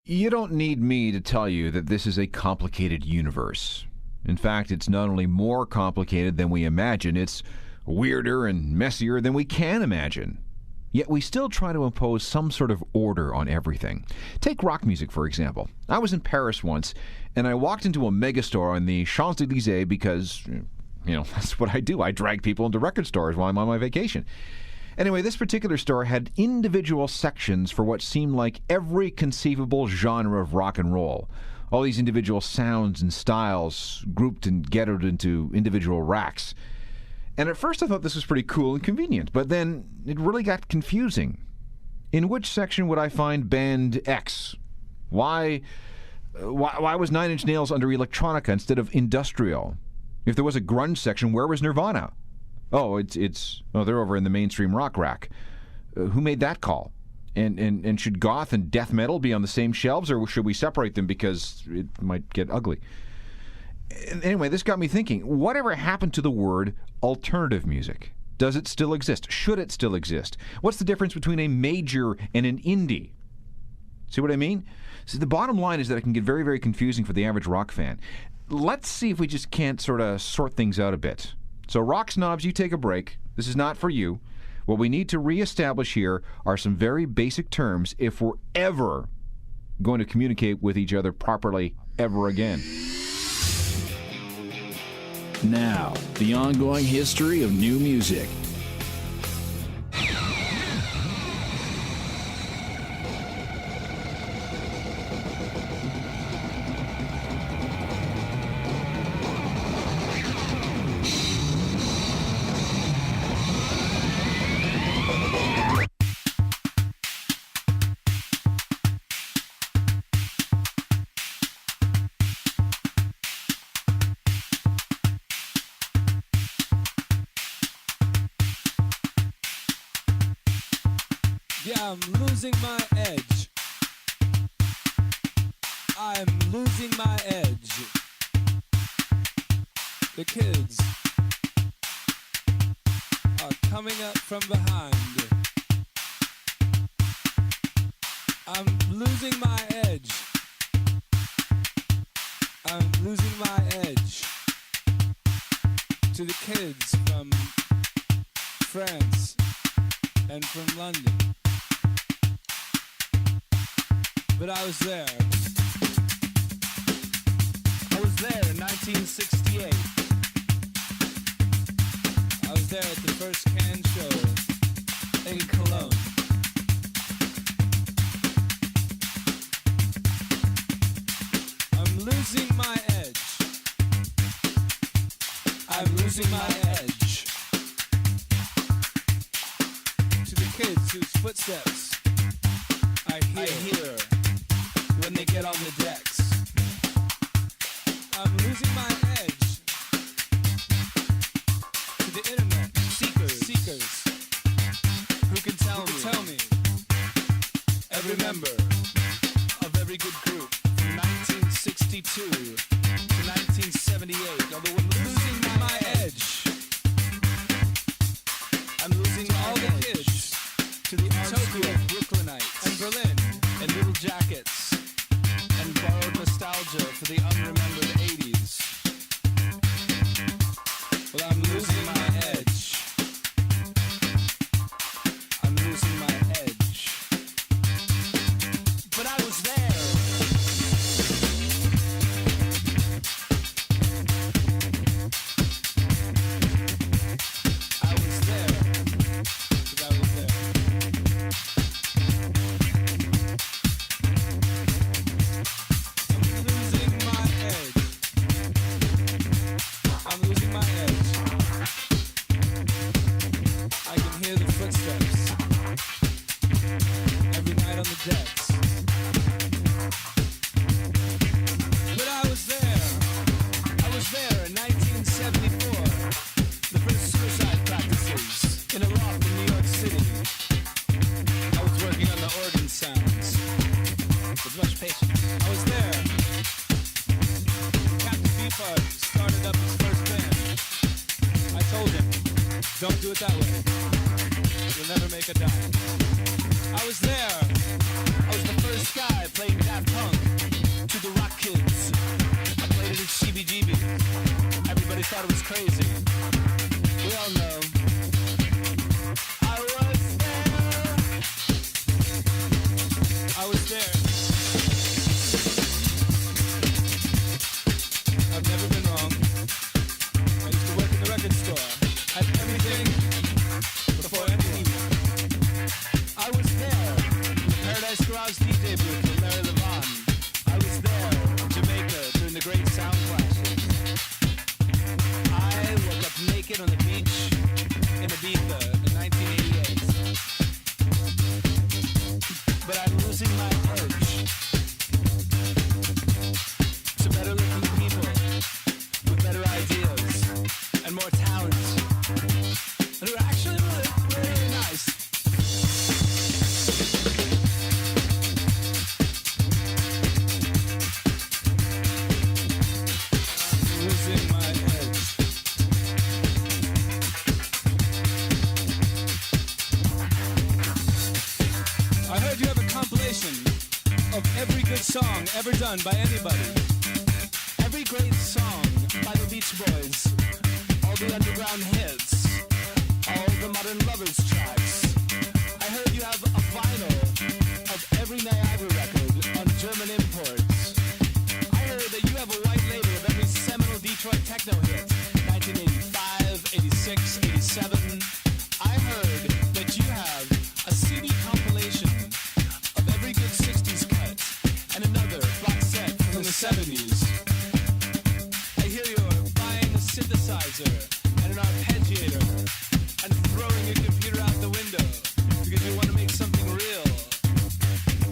You don't need me to tell you that this is a complicated universe. In fact, it's not only more complicated than we imagine, it's weirder and messier than we can imagine. Yet we still try to impose some sort of order on everything. Take rock music, for example. I was in Paris once, and I walked into a megastore on the Champs-Élysées because, that's what I do. I drag people into record stores while I'm on my vacation. Anyway, this particular store had individual sections for what seemed like every conceivable genre of rock and roll. All these individual sounds and styles grouped and ghettoed into individual racks. And at first I thought this was pretty cool and convenient, but then it really got confusing. In which section would I find band X? Why was Nine Inch Nails under electronica instead of industrial? If there was a grunge section, where was Nirvana? Oh, they're over in the mainstream rock rack. Who made that call? And should goth and death metal be on the same shelves, or should we separate them because it might get ugly? Anyway, this got me thinking, whatever happened to the word alternative music? Does it still exist? Should it still exist? What's the difference between a major and an indie? See what I mean? So the bottom line is that it can get very, very confusing for the average rock fan. Let's see if we just can't sort of sort things out a bit. So rock snobs, you take a break. This is not for you. What we need to reestablish here are some very basic terms if we're ever going to communicate with each other properly ever again. Now, the ongoing history of new music. Yeah, I'm losing my edge. I'm losing my edge. The kids are coming up from behind. I'm losing my edge. I'm losing my edge to the kids from France and from London. But I was there. I was there in 1968. I was there at the first Can show in Cologne. I'm losing my edge. I'm losing my edge to the kids whose footsteps I hear when they get on the decks. I'm losing my edge to the internet seekers who can tell me every member of every good group from 1962 to 1978. Although I'm losing my edge, I'm losing all the kids to the Tokyo Brooklynites and Berlin and Little Jackets and borrowed nostalgia for the unremembered 80s. Well, I'm losing my edge. I'm losing my edge. But I was there. I was there. But I was there. I'm losing my edge. I can hear the footsteps every night on the decks. But I was there. I was there in 1974. The first suicide practices in a loft in New York City. I was working on the organ sounds with much patience. I was there. Captain Beefheart started up his first band. I told him, don't do it that way. You'll never make a dime. I was there. I was the first guy playing Daft Punk. of every good song ever done by anybody. Every great song by the Beach Boys, all the underground hits, all the modern lovers tracks. I heard you have a vinyl of every Niagara record on German imports. I heard that you have a white label of every seminal Detroit techno hit, 1985, 86, 87. I heard that you have a CD compilation of every good 60s cut and another box set from the 70s. I hear you're buying a synthesizer and an arpeggiator and throwing your computer out the window because you want to make something real.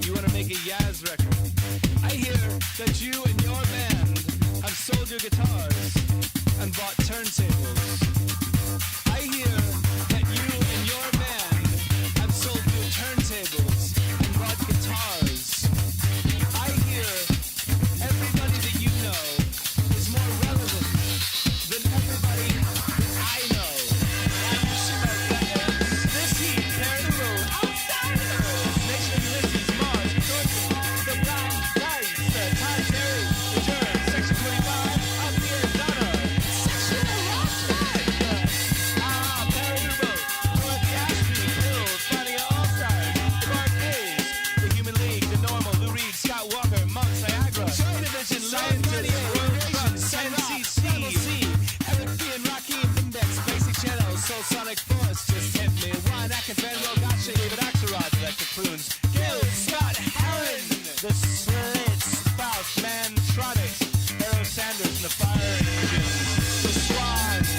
You want to make a Yaz record. I hear that you and your band have sold your guitars and bought turntables. I hear that you and your band have sold your turntables and bought guitars. I hear everybody that you know is more relevant than everybody that I know. And you smell that this heat, Perry the Road, Outsiders, Nation Ulysses, Mars, Dorothy, the Blind Dice, Todd Terry, The Germ, Section 25, Up Here, Donna, Section Rockside, Perry the Road, Dorothy Ashby, Bills, Funny All-Stars, The Barcades, The Human League, The Normal, Lou Reed, Scott Walker, Monk, Niagara, Joy Division, Scientist, Road Crunch, NCC, Eric B. and Rakim, Index, Basic Channel, Soul Sonic Force, Just Hit Me, Ryan Atkins, Van Roll, Gotcha, David Axelrod, Electric Prunes, Gil, Scott, Heron, The Slits, Faust, Mantronics, Harold Sanders, and the Fire Engines, The Swans,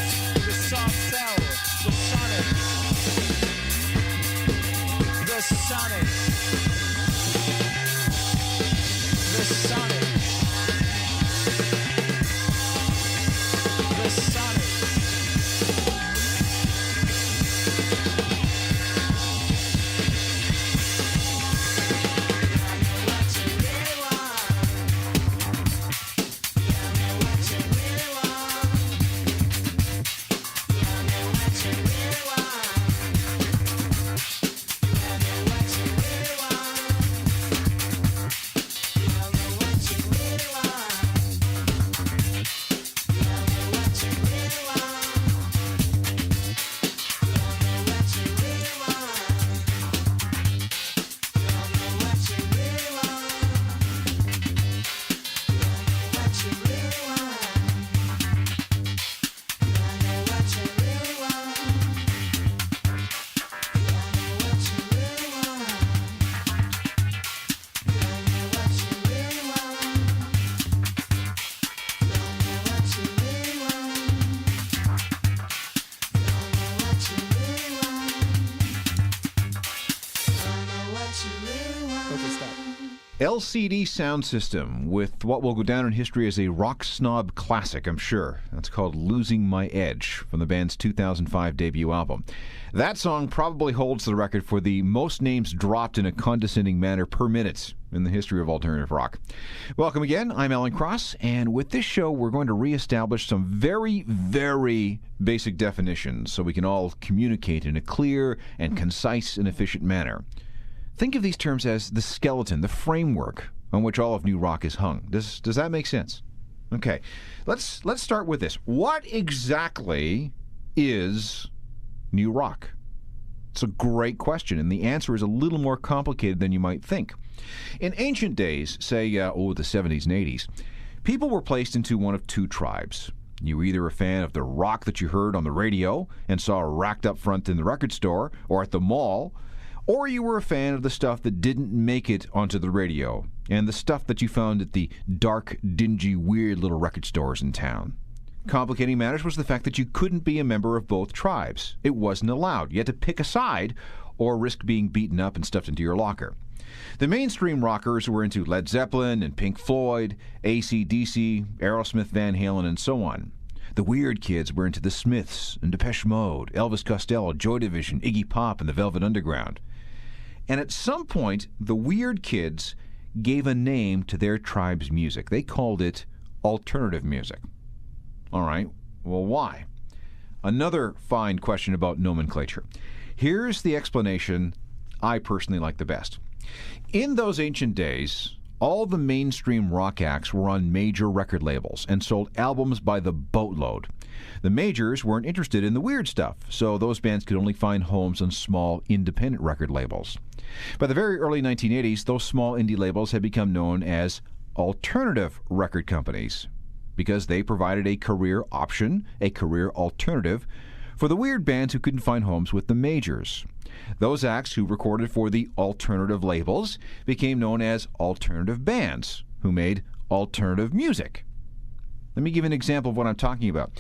The Soft Cell, The Sonics, The Sonics, The Sonics, The Sonics. LCD Sound System with what will go down in history as a rock snob classic, I'm sure. That's called Losing My Edge from the band's 2005 debut album. That song probably holds the record for the most names dropped in a condescending manner per minute in the history of alternative rock. Welcome again. I'm Alan Cross, and with this show we're going to reestablish some very, very basic definitions so we can all communicate in a clear and concise and efficient manner. Think of these terms as the skeleton, the framework on which all of new rock is hung. Does that make sense? Okay, let's start with this. What exactly is new rock? It's a great question, and the answer is a little more complicated than you might think. In ancient days, say, the 70s and 80s, people were placed into one of two tribes. You were either a fan of the rock that you heard on the radio and saw racked up front in the record store or at the mall, or you were a fan of the stuff that didn't make it onto the radio and the stuff that you found at the dark, dingy, weird little record stores in town. Complicating matters was the fact that you couldn't be a member of both tribes. It wasn't allowed. You had to pick a side or risk being beaten up and stuffed into your locker. The mainstream rockers were into Led Zeppelin and Pink Floyd, AC/DC, Aerosmith, Van Halen, and so on. The weird kids were into the Smiths and Depeche Mode, Elvis Costello, Joy Division, Iggy Pop, and the Velvet Underground. And at some point, the weird kids gave a name to their tribe's music. They called it alternative music. All right, well, why? Another fine question about nomenclature. Here's the explanation I personally like the best. In those ancient days, all the mainstream rock acts were on major record labels and sold albums by the boatload. The majors weren't interested in the weird stuff, so those bands could only find homes on small independent record labels. By the very early 1980s, those small indie labels had become known as alternative record companies because they provided a career option, a career alternative, for the weird bands who couldn't find homes with the majors. Those acts who recorded for the alternative labels became known as alternative bands, who made alternative music. Let me give you an example of what I'm talking about.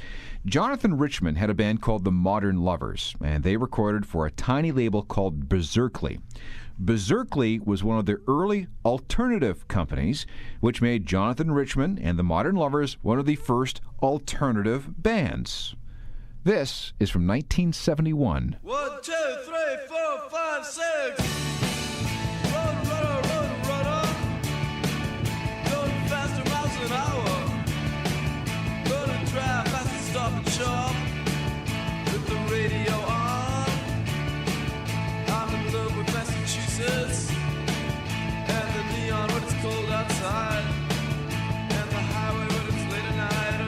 Jonathan Richman had a band called the Modern Lovers, and they recorded for a tiny label called Berserkly. Berserkly was one of the early alternative companies, which made Jonathan Richman and the Modern Lovers one of the first alternative bands. This is from 1971. 1, 2, 3, 4, 5, 6. Run, runner, run, runner. Going faster miles an hour. Gonna drive fast and stop and shop. With the radio on. I'm in love with Massachusetts. And the neon when it's cold outside. And the highway when it's late at night.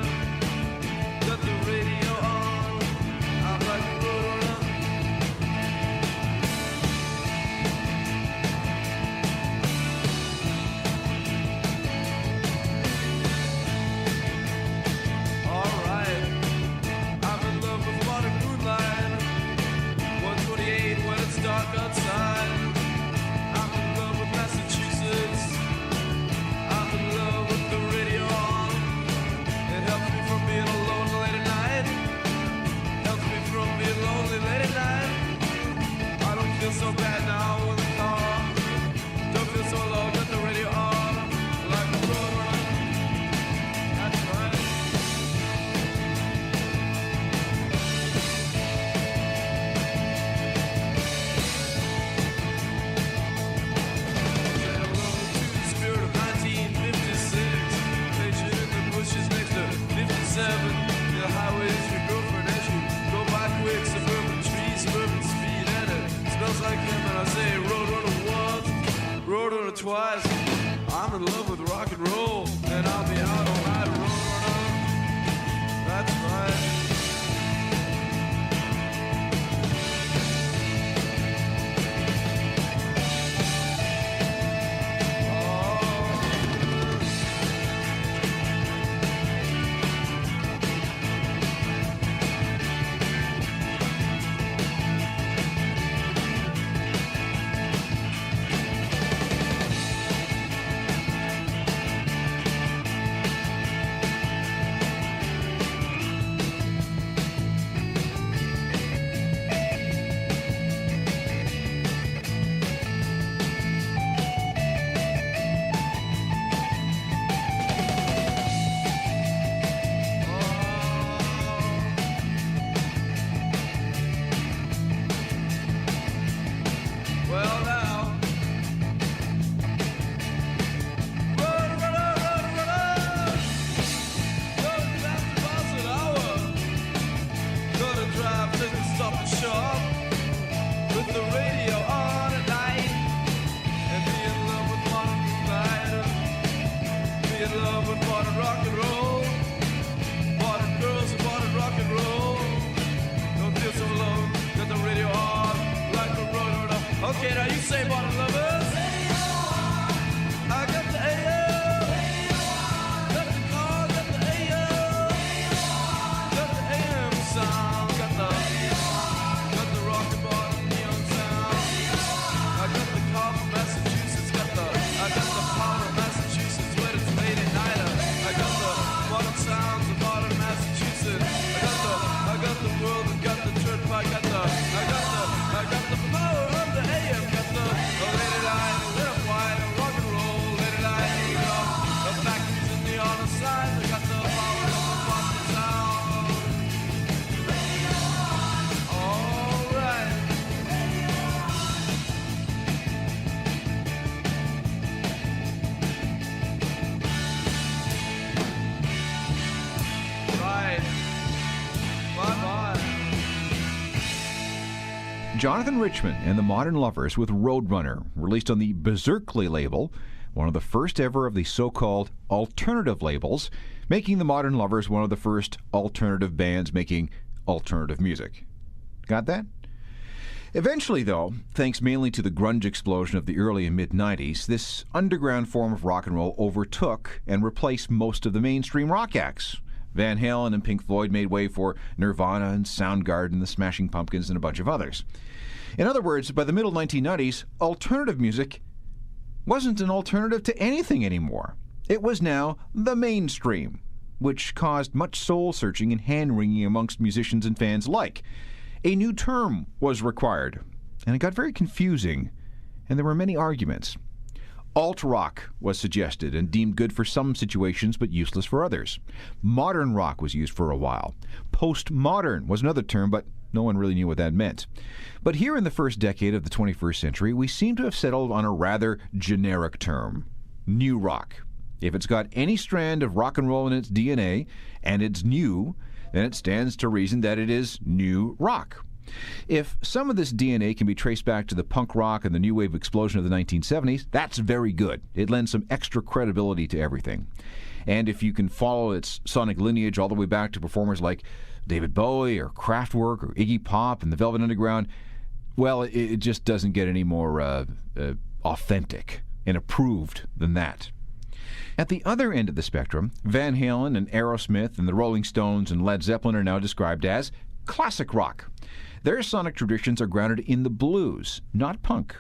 Got the radio on. I'm like a roadrunner. Alright, I'm in love with modern moonlight. 128 when it's dark outside. I'm in love with Massachusetts. I'm in love with the radio on. It helps me from being alone late at night. Helps me from being lonely late at night. I don't feel so bad now in the car. Don't feel so alone with the radio on. Like a roadrunner. That's right. Say hello to the spirit of 1956. Pictured in the bushes next to 57. The highway's your girlfriend as you go by quick. Suburban trees, suburban speed, and it smells like him. And I say roadrunner once, roadrunner twice. I'm in love with rock and roll, and I'll be out all night, roadrunner. That's right. Well now, run, runner, run, runner. Going faster miles an hour. Gonna drive, take a stop and shop. With the radio on at night. And be in love with modern moonlight. Be in love with modern rock and roll. Modern girls and modern rock and roll. Don't feel so alone, got the radio on. Like a roadrunner. Okay, now you say modern lovers. I got the AO. Got the car, got the AO. Got the AM sound. Got the rock and bottom neon sound. I got the car from Massachusetts. I got the power of Massachusetts when it's late at night. I got the modern sounds of modern Massachusetts. I got the world. I got the turnpike. I got the power of the AM. Got the late at Jonathan Richman and the Modern Lovers with Roadrunner, released on the Berserkly label, one of the first ever of the so-called alternative labels, making the Modern Lovers one of the first alternative bands making alternative music. Got that? Eventually, though, thanks mainly to the grunge explosion of the early and mid-90s, this underground form of rock and roll overtook and replaced most of the mainstream rock acts. Van Halen and Pink Floyd made way for Nirvana and Soundgarden, the Smashing Pumpkins, and a bunch of others. In other words, by the middle 1990s, alternative music wasn't an alternative to anything anymore. It was now the mainstream, which caused much soul-searching and hand-wringing amongst musicians and fans alike. A new term was required, and it got very confusing, and there were many arguments. Alt-rock was suggested and deemed good for some situations but useless for others. Modern rock was used for a while. Postmodern was another term, but no one really knew what that meant. But here in the first decade of the 21st century, we seem to have settled on a rather generic term: new rock. If it's got any strand of rock and roll in its DNA, and it's new, then it stands to reason that it is new rock. If some of this DNA can be traced back to the punk rock and the new wave explosion of the 1970s, that's very good. It lends some extra credibility to everything. And if you can follow its sonic lineage all the way back to performers like David Bowie or Kraftwerk or Iggy Pop and the Velvet Underground, well, it just doesn't get any more authentic and approved than that. At the other end of the spectrum, Van Halen and Aerosmith and the Rolling Stones and Led Zeppelin are now described as classic rock. Their sonic traditions are grounded in the blues, not punk.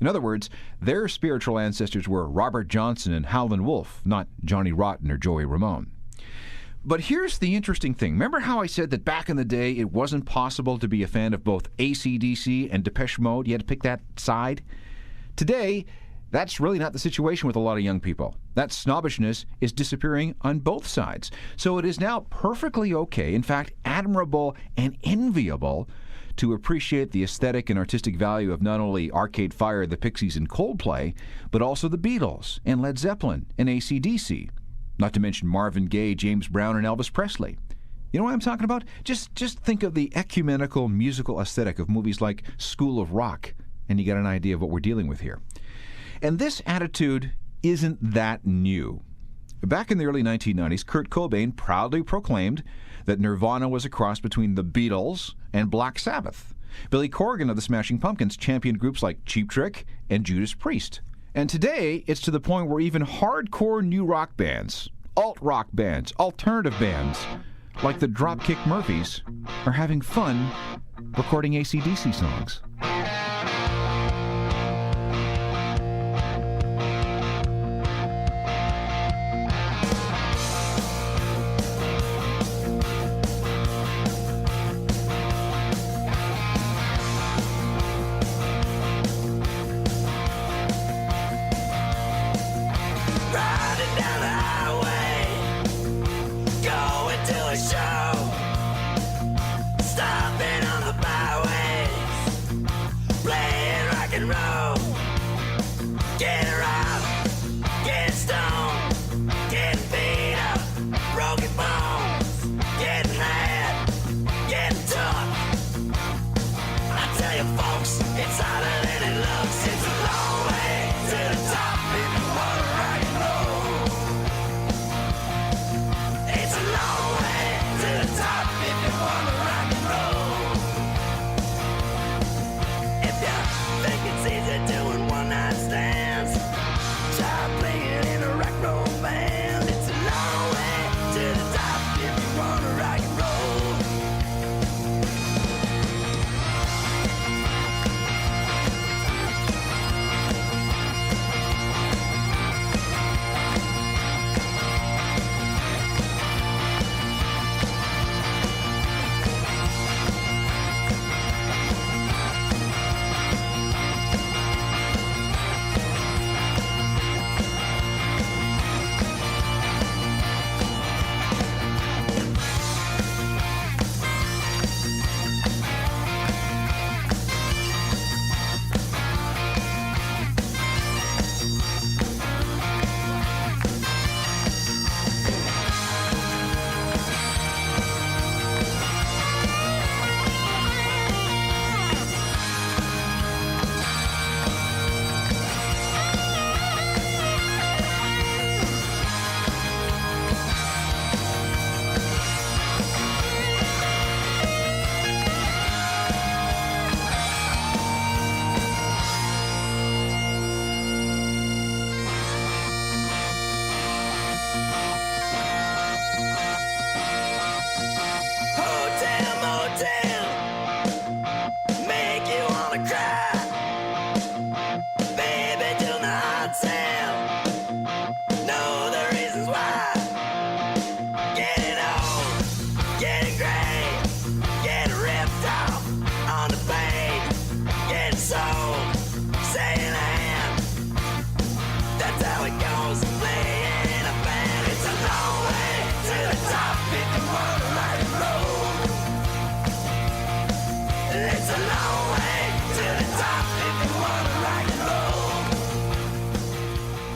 In other words, their spiritual ancestors were Robert Johnson and Howlin' Wolf, not Johnny Rotten or Joey Ramone. But here's the interesting thing. Remember how I said that back in the day it wasn't possible to be a fan of both AC/DC and Depeche Mode? You had to pick that side? Today, that's really not the situation with a lot of young people. That snobbishness is disappearing on both sides. So it is now perfectly okay, in fact, admirable and enviable, to appreciate the aesthetic and artistic value of not only Arcade Fire, the Pixies, and Coldplay, but also the Beatles and Led Zeppelin and AC/DC. Not to mention Marvin Gaye, James Brown, and Elvis Presley. You know what I'm talking about? Just think of the ecumenical musical aesthetic of movies like School of Rock, and you get an idea of what we're dealing with here. And this attitude isn't that new. Back in the early 1990s, Kurt Cobain proudly proclaimed that Nirvana was a cross between the Beatles and Black Sabbath. Billy Corgan of the Smashing Pumpkins championed groups like Cheap Trick and Judas Priest. And today, it's to the point where even hardcore new rock bands, alt-rock bands, alternative bands, like the Dropkick Murphys, are having fun recording AC/DC songs. Riding down the highway, going to a show, stopping on the byways,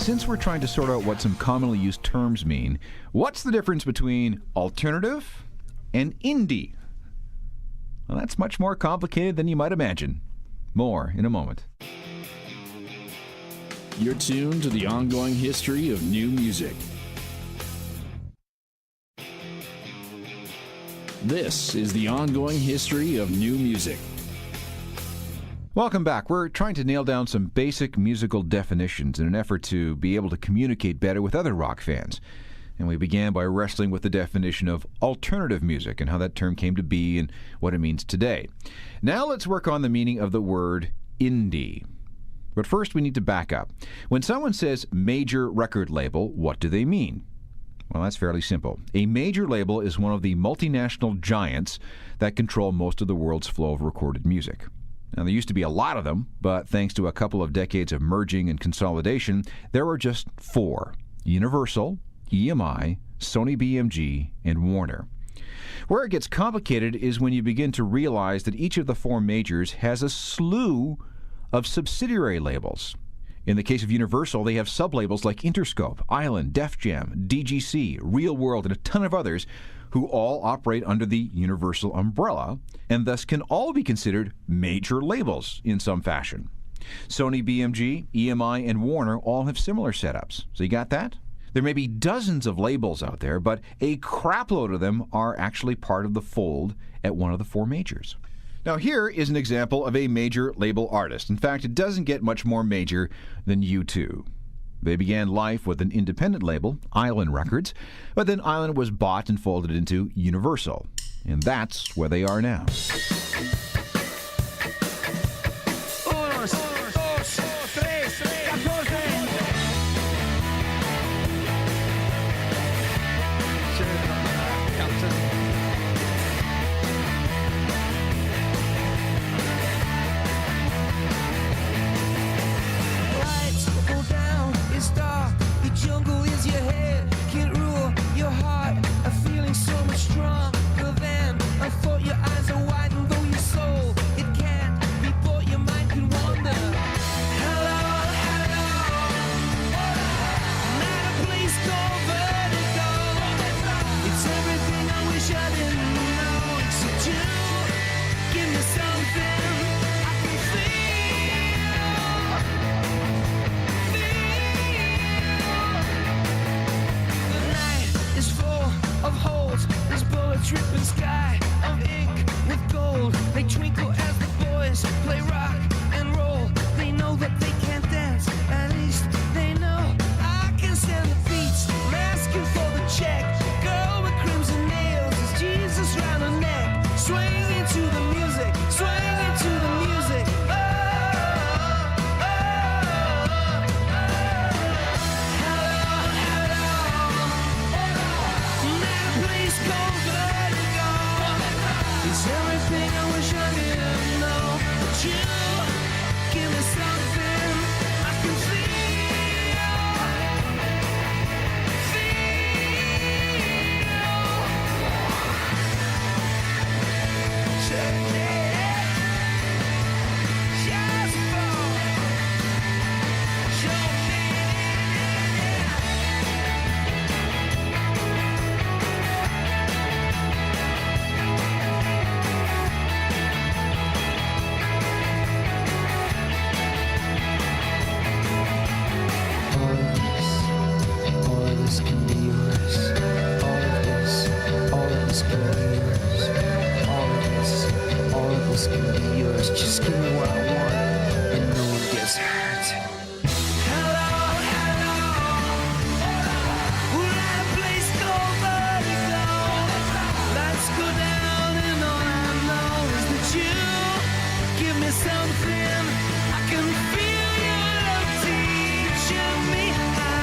since we're trying to sort out what some commonly used terms mean, what's the difference between alternative and indie? Well, that's much more complicated than you might imagine. More in a moment. You're tuned to the ongoing history of new music. This is the ongoing history of new music. Welcome back. We're trying to nail down some basic musical definitions in an effort to be able to communicate better with other rock fans. And we began by wrestling with the definition of alternative music and how that term came to be and what it means today. Now let's work on the meaning of the word indie. But first we need to back up. When someone says major record label, what do they mean? Well, that's fairly simple. A major label is one of the multinational giants that control most of the world's flow of recorded music. Now, there used to be a lot of them, but thanks to a couple of decades of merging and consolidation, there are just 4: Universal, EMI, Sony BMG, and Warner. Where it gets complicated is when you begin to realize that each of the 4 majors has a slew of subsidiary labels. In the case of Universal, they have sub-labels like Interscope, Island, Def Jam, DGC, Real World, and a ton of others who all operate under the Universal umbrella and thus can all be considered major labels in some fashion. Sony BMG, EMI, and Warner all have similar setups. So you got that? There may be dozens of labels out there, but a crapload of them are actually part of the fold at one of the 4 majors. Now here is an example of a major label artist. In fact, it doesn't get much more major than U2. They began life with an independent label, Island Records, but then Island was bought and folded into Universal. And that's where they are now. Jungle is your head, can't rule your heart. A feeling so much stronger than I thought. Your eyes are wide and though your soul it can't be bought. Your mind can wander. Hello, hello. Not a place called Vertigo. It's everything I wish I didn't know. Except you, give me something I can feel. Is full of holes, this bullet dripping sky of ink with gold. They twinkle as the boys play rock and roll. They know that they can't dance, at least they know I can stand the beats. I'm asking for the check. Girl with crimson nails, is Jesus round her neck. Swing into the music, swing into the music. It's everything I wish I didn't know. But you give me something I can just give me what I want, and no one gets hurt. Hello, hello. We're at a place called Vertigo. Lights go down, and all I know is that you give me something I can feel your love teaching me how.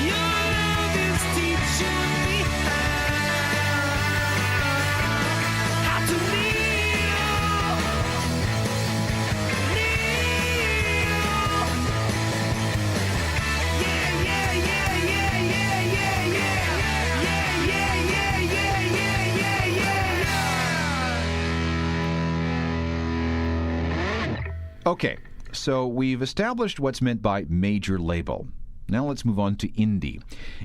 Your love is teaching me how to kneel. Okay, So we've established what's meant by major label. Now let's move on to indie.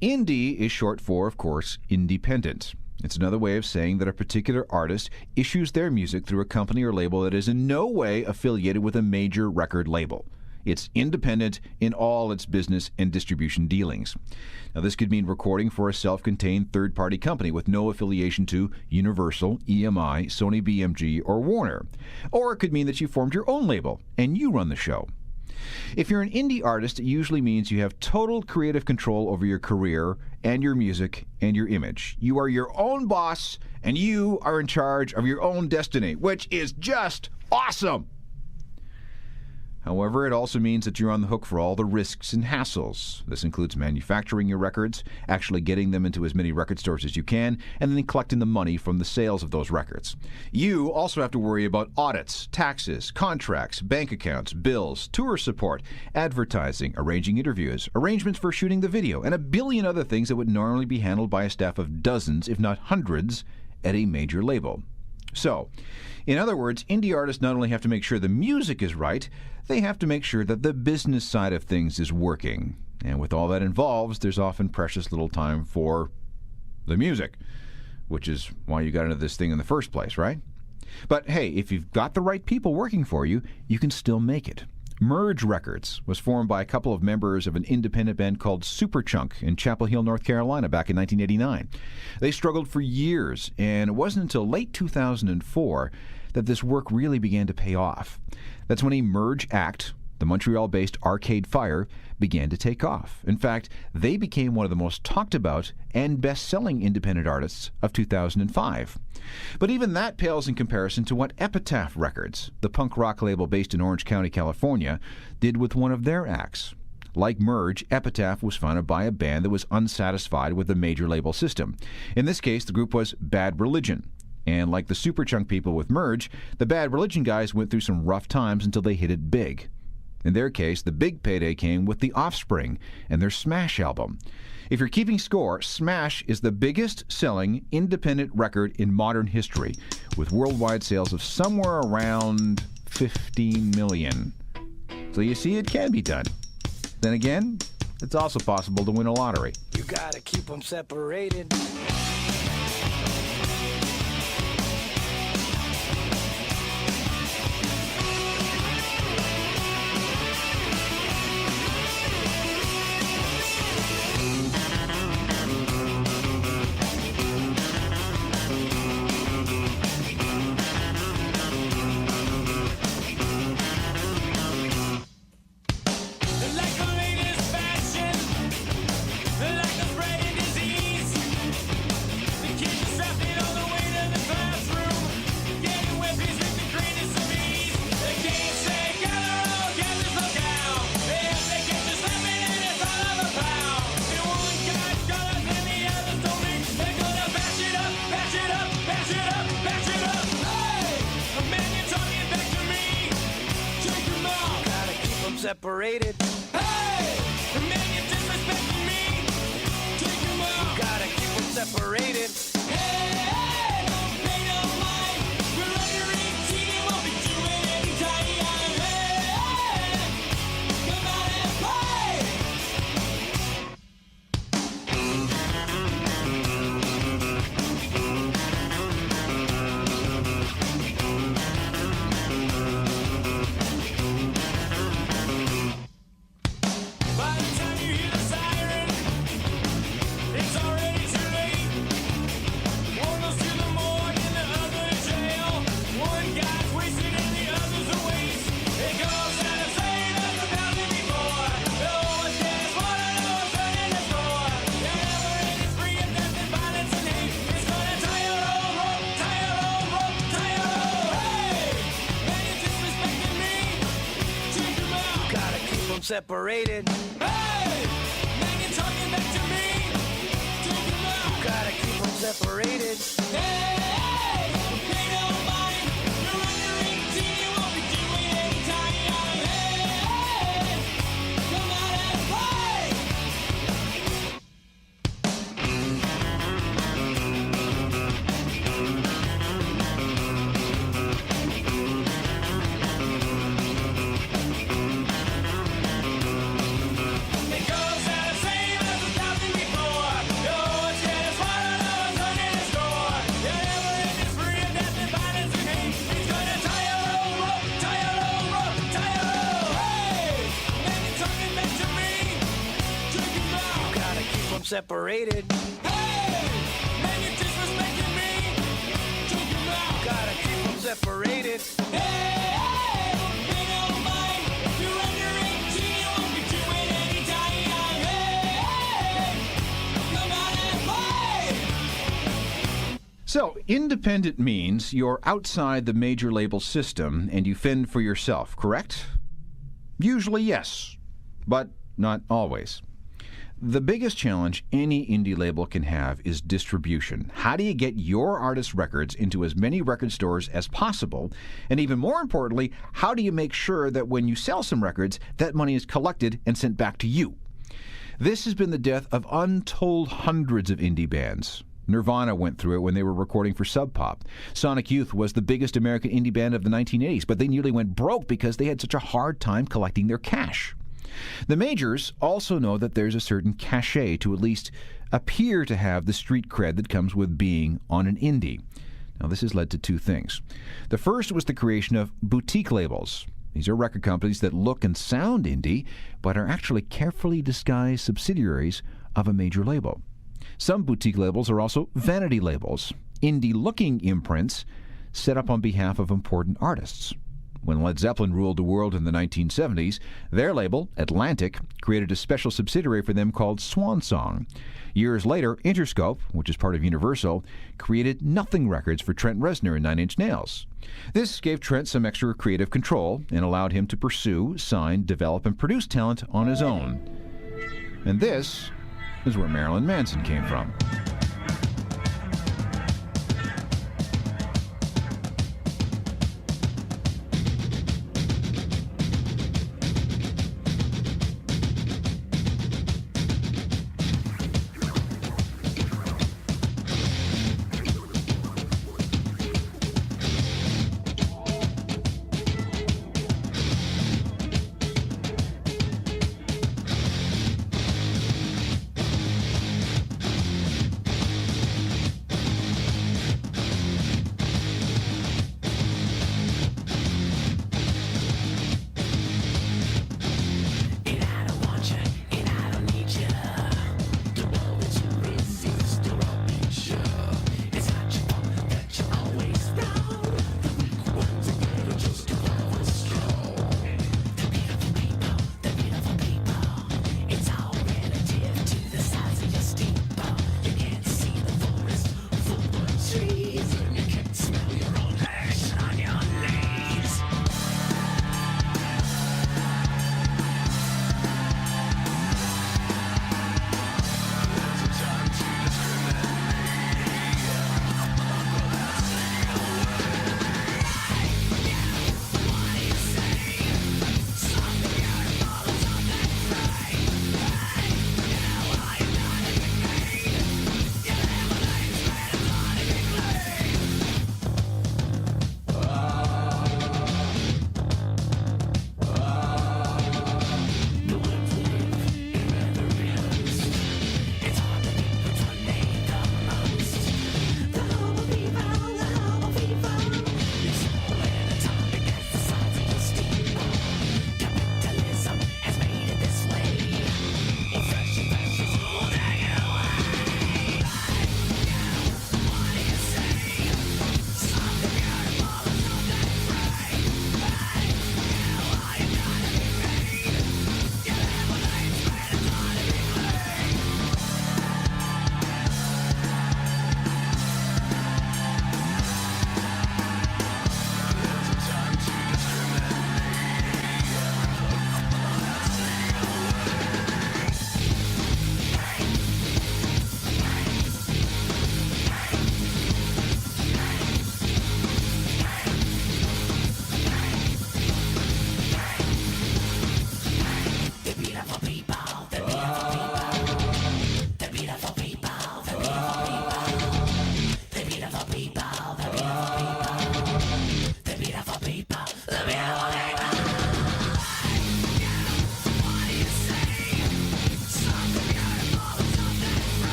Indie is short for, of course, independent. It's another way of saying that a particular artist issues their music through a company or label that is in no way affiliated with a major record label. It's independent in all its business and distribution dealings. Now, this could mean recording for a self-contained third-party company with no affiliation to Universal, EMI, Sony BMG, or Warner. Or it could mean that you formed your own label and you run the show. If you're an indie artist, it usually means you have total creative control over your career and your music and your image. You are your own boss, and you are in charge of your own destiny, which is just awesome. However, it also means that you're on the hook for all the risks and hassles. This includes manufacturing your records, actually getting them into as many record stores as you can, and then collecting the money from the sales of those records. You also have to worry about audits, taxes, contracts, bank accounts, bills, tour support, advertising, arranging interviews, arrangements for shooting the video, and a billion other things that would normally be handled by a staff of dozens, if not hundreds, at a major label. So, in other words, indie artists not only have to make sure the music is right, they have to make sure that the business side of things is working. And with all that involves, there's often precious little time for the music, which is why you got into this thing in the first place, right? But hey, if you've got the right people working for you, you can still make it. Merge Records was formed by a couple of members of an independent band called Superchunk in Chapel Hill, North Carolina, back in 1989. They struggled for years, and it wasn't until late 2004 that this work really began to pay off. That's when a merge act, the Montreal-based Arcade Fire, began to take off. In fact, they became one of the most talked about and best-selling independent artists of 2005. But even that pales in comparison to what Epitaph Records, the punk rock label based in Orange County, California, did with one of their acts. Like Merge, Epitaph was founded by a band that was unsatisfied with the major label system. In this case, the group was Bad Religion. And like the Superchunk people with Merge, the Bad Religion guys went through some rough times until they hit it big. In their case, the big payday came with The Offspring and their Smash album. If you're keeping score, Smash is the biggest selling independent record in modern history, with worldwide sales of somewhere around 15 million. So you see, it can be done. Then again, it's also possible to win a lottery. You gotta keep them separated. Separated. Hey! Man, you're disrespecting me. Take them out. You gotta keep them separated. Hey! Don't pay no mind. We're under 18. Won't be doing any time. Hey! Come out and play. Separated. Hey! Man, you're talking back to me. Take them out. You gotta keep them separated. Hey! Pay no mind. You're under 18. You won't be doing any time. Hey! Come out and play. separated. Hey! Man, you just was making me choke him out. Gotta keep them separated. Hey! They don't mind. If you're under 18, you won't be doing any time. Hey! Come out and play! So, independent means you're outside the major label system and you fend for yourself, correct? Usually, yes, but not always. The biggest challenge any indie label can have is distribution. How do you get your artist's records into as many record stores as possible? And even more importantly, how do you make sure that when you sell some records, that money is collected and sent back to you? This has been the death of untold hundreds of indie bands. Nirvana went through it when they were recording for Sub Pop. Sonic Youth was the biggest American indie band of the 1980s, but they nearly went broke because they had such a hard time collecting their cash. The majors also know that there's a certain cachet to at least appear to have the street cred that comes with being on an indie. Now, this has led to two things. The first was the creation of boutique labels. These are record companies that look and sound indie, but are actually carefully disguised subsidiaries of a major label. Some boutique labels are also vanity labels, indie-looking imprints set up on behalf of important artists. When Led Zeppelin ruled the world in the 1970s, their label, Atlantic, created a special subsidiary for them called Swan Song. Years later, Interscope, which is part of Universal, created Nothing Records for Trent Reznor and Nine Inch Nails. This gave Trent some extra creative control and allowed him to pursue, sign, develop, and produce talent on his own. And this is where Marilyn Manson came from.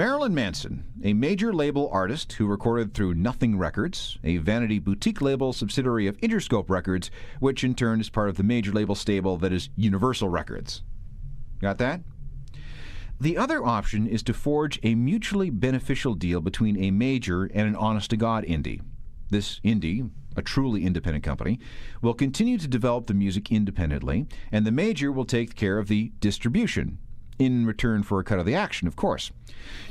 Marilyn Manson, a major label artist who recorded through Nothing Records, a vanity boutique label subsidiary of Interscope Records, which in turn is part of the major label stable that is Universal Records. Got that? The other option is to forge a mutually beneficial deal between a major and an honest-to-God indie. This indie, a truly independent company, will continue to develop the music independently, and the major will take care of the distribution, in return for a cut of the action, of course.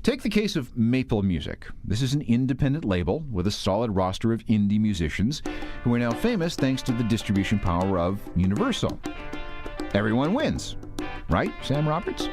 Take the case of Maple Music. This is an independent label with a solid roster of indie musicians who are now famous thanks to the distribution power of Universal. Everyone wins. Right, Sam Roberts?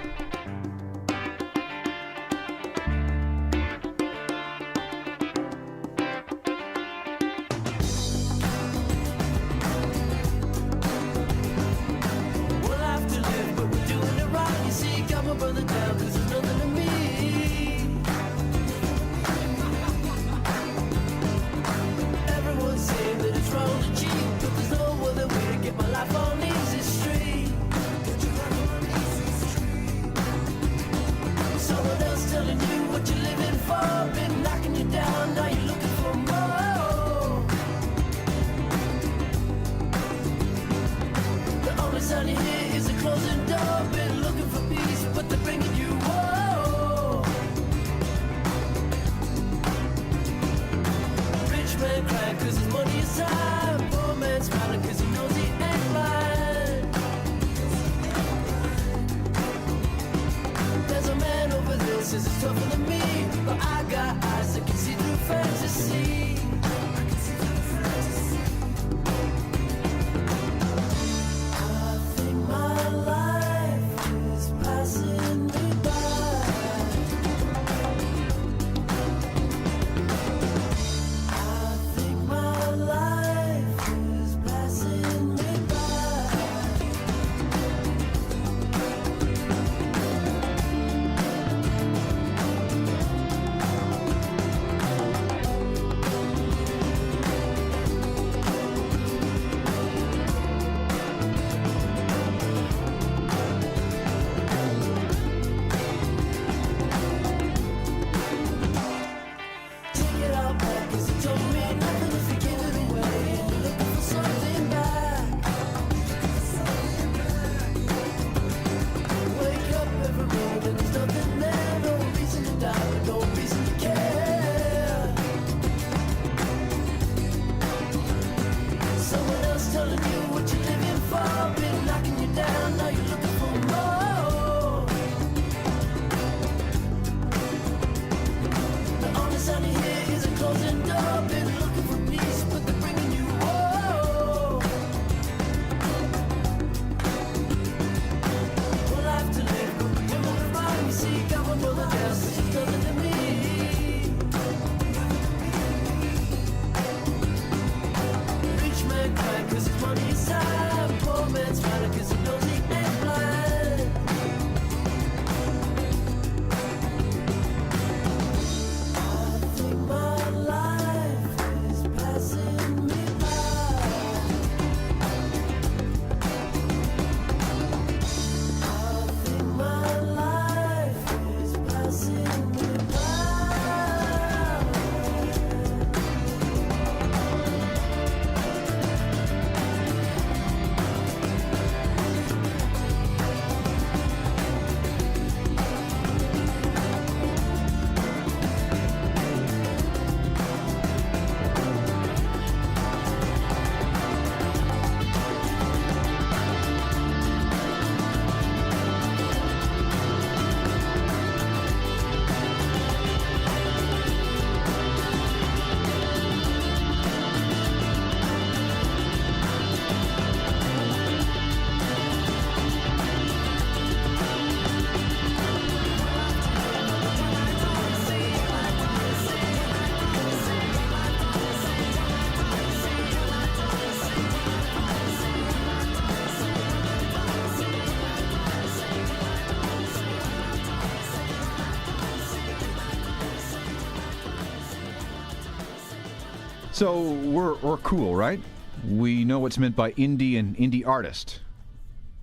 So we're cool, right? We know what's meant by indie and indie artist.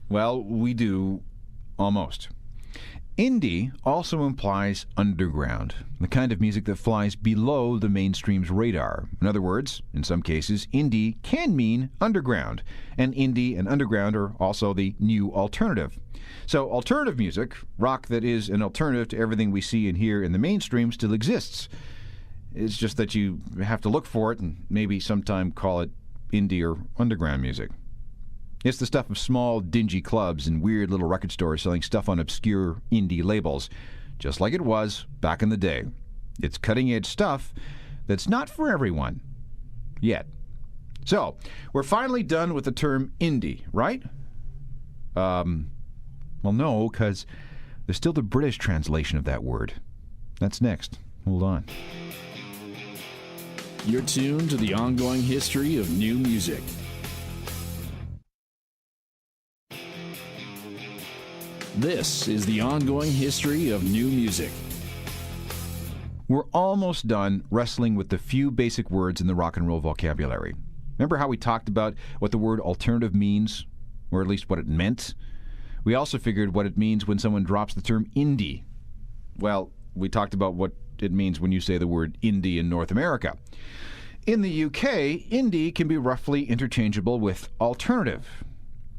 Well, we do almost. Indie also implies underground, the kind of music that flies below the mainstream's radar. In other words, in some cases, indie can mean underground, and indie and underground are also the new alternative. So alternative music, rock that is an alternative to everything we see and hear in the mainstream, still exists. It's just that you have to look for it and maybe sometime call it indie or underground music. It's the stuff of small, dingy clubs and weird little record stores selling stuff on obscure indie labels, just like it was back in the day. It's cutting-edge stuff that's not for everyone. Yet. So, we're finally done with the term indie, right? Well, no, because there's still the British translation of that word. That's next. Hold on. You're tuned to the ongoing history of new music. This is the ongoing history of new music. We're almost done wrestling with the few basic words in the rock and roll vocabulary. Remember how we talked about what the word alternative means, or at least what it meant? We also figured what it means when someone drops the term indie. Well, we talked about what it means when you say the word indie in North America. In the UK, indie can be roughly interchangeable with alternative.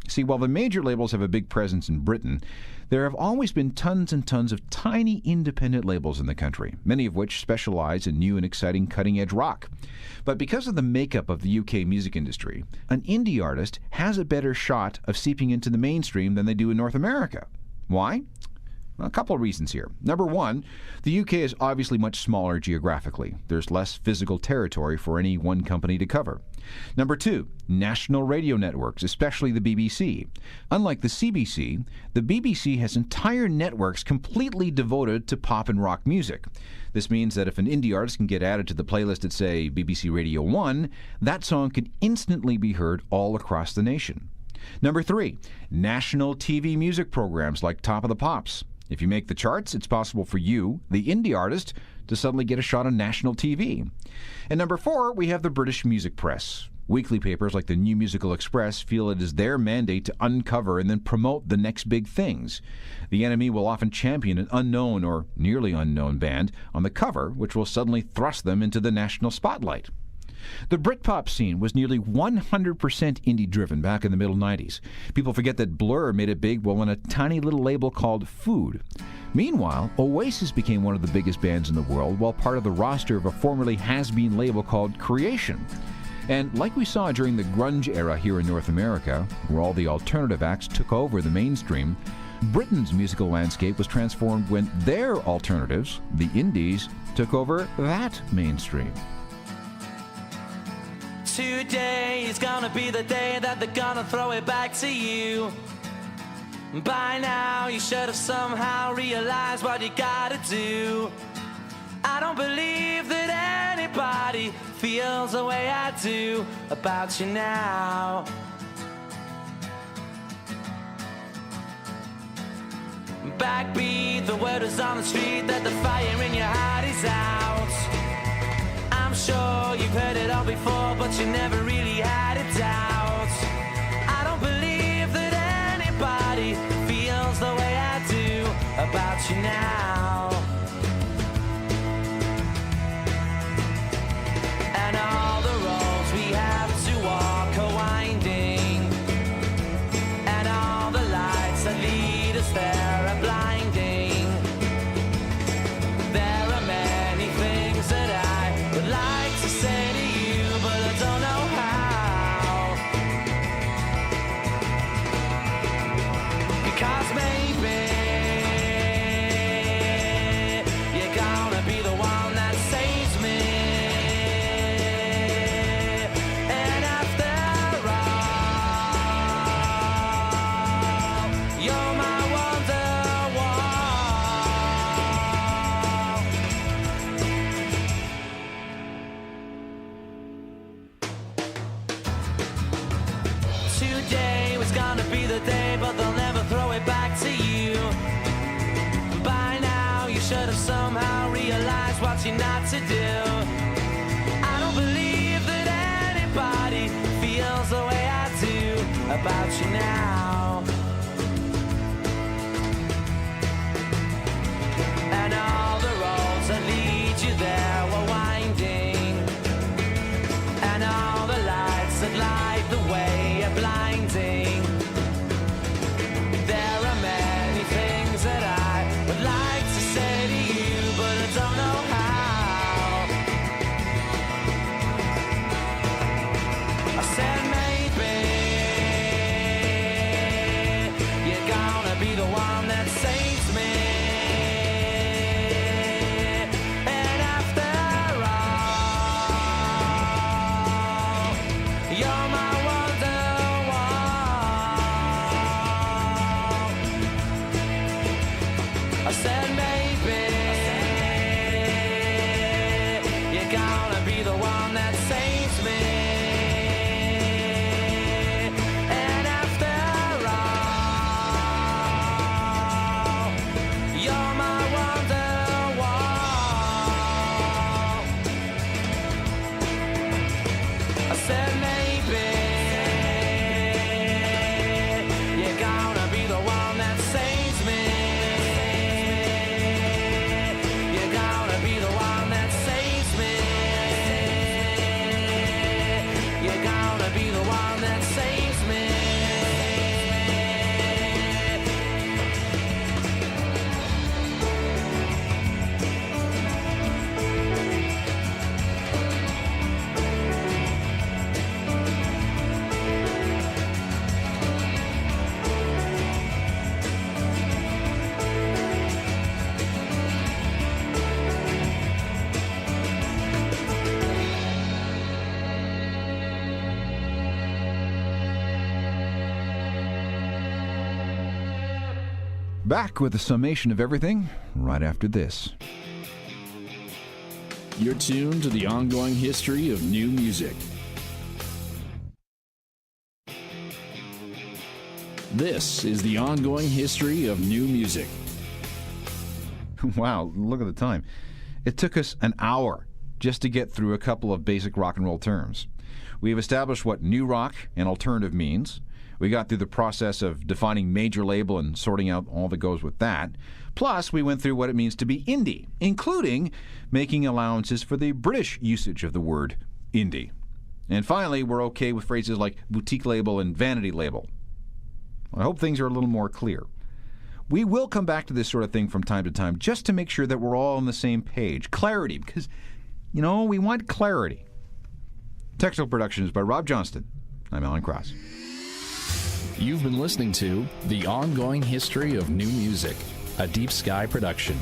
See, while the major labels have a big presence in Britain, there have always been tons and tons of tiny independent labels in the country, many of which specialize in new and exciting cutting-edge rock. But because of the makeup of the UK music industry, an indie artist has a better shot of seeping into the mainstream than they do in North America. Why? Well, a couple of reasons here. Number one, the UK is obviously much smaller geographically. There's less physical territory for any one company to cover. Number two, national radio networks, especially the BBC. Unlike the CBC, the BBC has entire networks completely devoted to pop and rock music. This means that if an indie artist can get added to the playlist at, say, BBC Radio 1, that song can instantly be heard all across the nation. Number three, national TV music programs like Top of the Pops. If you make the charts, it's possible for you, the indie artist, to suddenly get a shot on national TV. And number four, we have the British music press. Weekly papers like the New Musical Express feel it is their mandate to uncover and then promote the next big things. The NME will often champion an unknown or nearly unknown band on the cover, which will suddenly thrust them into the national spotlight. The Britpop scene was nearly 100% indie-driven back in the middle 90s. People forget that Blur made it big while on a tiny little label called Food. Meanwhile, Oasis became one of the biggest bands in the world while part of the roster of a formerly has-been label called Creation. And like we saw during the grunge era here in North America, where all the alternative acts took over the mainstream, Britain's musical landscape was transformed when their alternatives, the indies, took over that mainstream. Today is gonna be the day that they're gonna throw it back to you. By now you should have somehow realized what you gotta do. I don't believe that anybody feels the way I do about you now. Backbeat, the word is on the street that the fire in your heart is out. I'm sure you've heard it all before, but you never really had a doubt. I don't believe that anybody feels the way I do about you now. And all the roads we have to walk are winding, and all the lights that lead us there are blinding. There are many things that I would like to say to you, but I don't know how. Because maybe you're gonna be the one that saves me. And after all, you're my today was gonna be the day, but they'll never throw it back to you. By now you should have somehow realized what you're not to do. I don't believe that anybody feels the way I do about you now. Back with a summation of everything right after this. You're tuned to the ongoing history of new music. This is the ongoing history of new music. Wow, look at the time. It took us an hour just to get through a couple of basic rock and roll terms. We've established what new rock and alternative means. We got through the process of defining major label and sorting out all that goes with that. Plus, we went through what it means to be indie, including making allowances for the British usage of the word indie. And finally, we're okay with phrases like boutique label and vanity label. I hope things are a little more clear. We will come back to this sort of thing from time to time just to make sure that we're all on the same page. Clarity, because, we want clarity. Technical production is by Rob Johnston. I'm Alan Cross. You've been listening to The Ongoing History of New Music, a Deep Sky production.